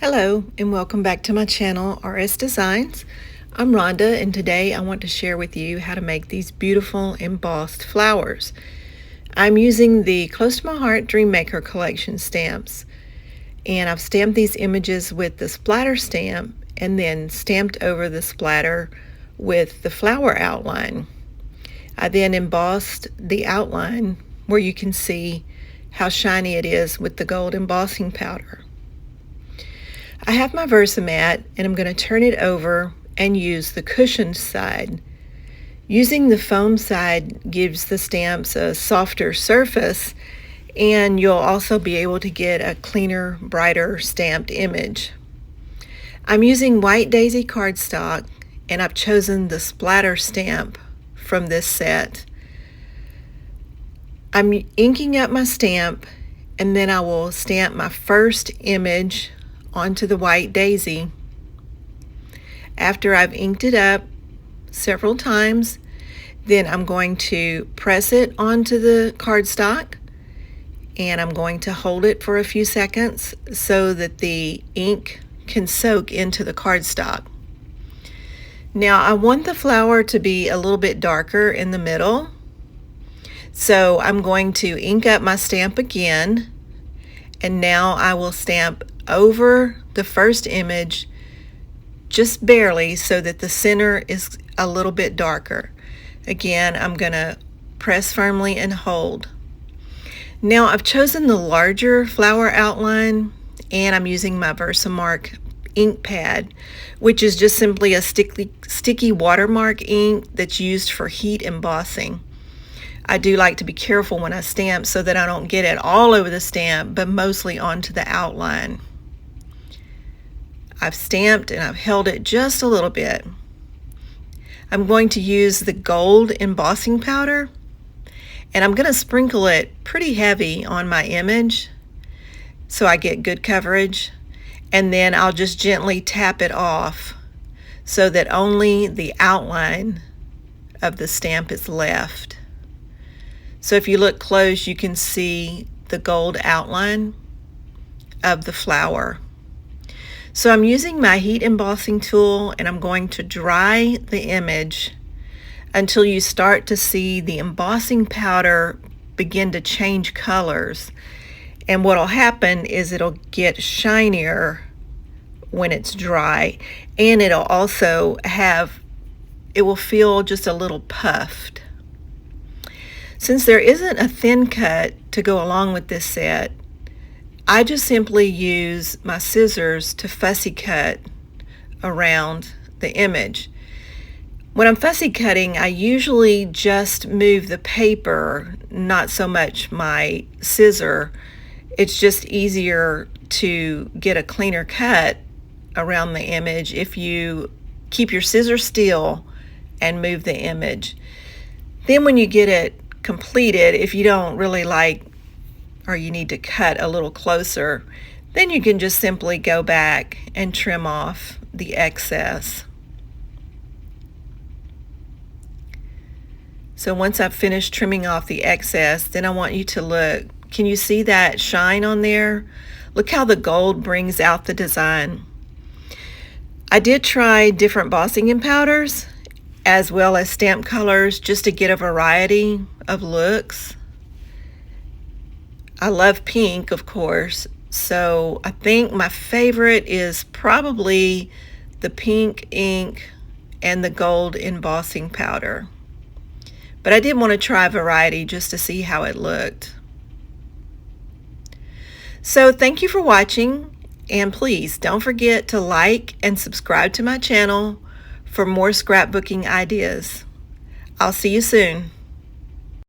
Hello and welcome back to my channel, RS Designs. I'm Rhonda and today I want to share with you how to make these beautiful embossed flowers. I'm using the Close to My Heart Dream Maker collection stamps, and I've stamped these images with the splatter stamp and then stamped over the splatter with the flower outline. I then embossed the outline where you can see how shiny it is with the gold embossing powder. I have my Versamat and I'm going to turn it over and use the cushioned side. Using the foam side gives the stamps a softer surface, and you'll also be able to get a cleaner, brighter stamped image. I'm using white daisy cardstock and I've chosen the splatter stamp from this set. I'm inking up my stamp and then I will stamp my first image onto the white daisy. After I've inked it up several times, then I'm going to press it onto the cardstock and I'm going to hold it for a few seconds so that the ink can soak into the cardstock. Now I want the flower to be a little bit darker in the middle, so I'm going to ink up my stamp again, and now I will stamp over the first image just barely so that the center is a little bit darker. Again, I'm going to press firmly and hold. Now I've chosen the larger flower outline and I'm using my Versamark ink pad, which is just simply a sticky watermark ink that's used for heat embossing. I do like to be careful when I stamp so that I don't get it all over the stamp, but mostly onto the outline. I've stamped and I've held it just a little bit. I'm going to use the gold embossing powder and I'm going to sprinkle it pretty heavy on my image so I get good coverage, and then I'll just gently tap it off so that only the outline of the stamp is left. So if you look close, you can see the gold outline of the flower. So I'm using my heat embossing tool and I'm going to dry the image until you start to see the embossing powder begin to change colors. And what will happen is it'll get shinier when it's dry, and it'll also it will feel just a little puffed. Since there isn't a thin cut to go along with this set, I just simply use my scissors to fussy cut around the image. When I'm fussy cutting, I usually just move the paper, not so much my scissor. It's just easier to get a cleaner cut around the image if you keep your scissors still and move the image. Then when you get it completed, if you don't really like or you need to cut a little closer, then you can just simply go back and trim off the excess. So once I've finished trimming off the excess, then I want you to look. Can you see that shine on there? Look how the gold brings out the design. I did try different embossing and powders as well as stamp colors just to get a variety of looks. I love pink, of course, so I think my favorite is probably the pink ink and the gold embossing powder. But I did want to try a variety just to see how it looked. So thank you for watching, and please don't forget to like and subscribe to my channel for more scrapbooking ideas. I'll see you soon.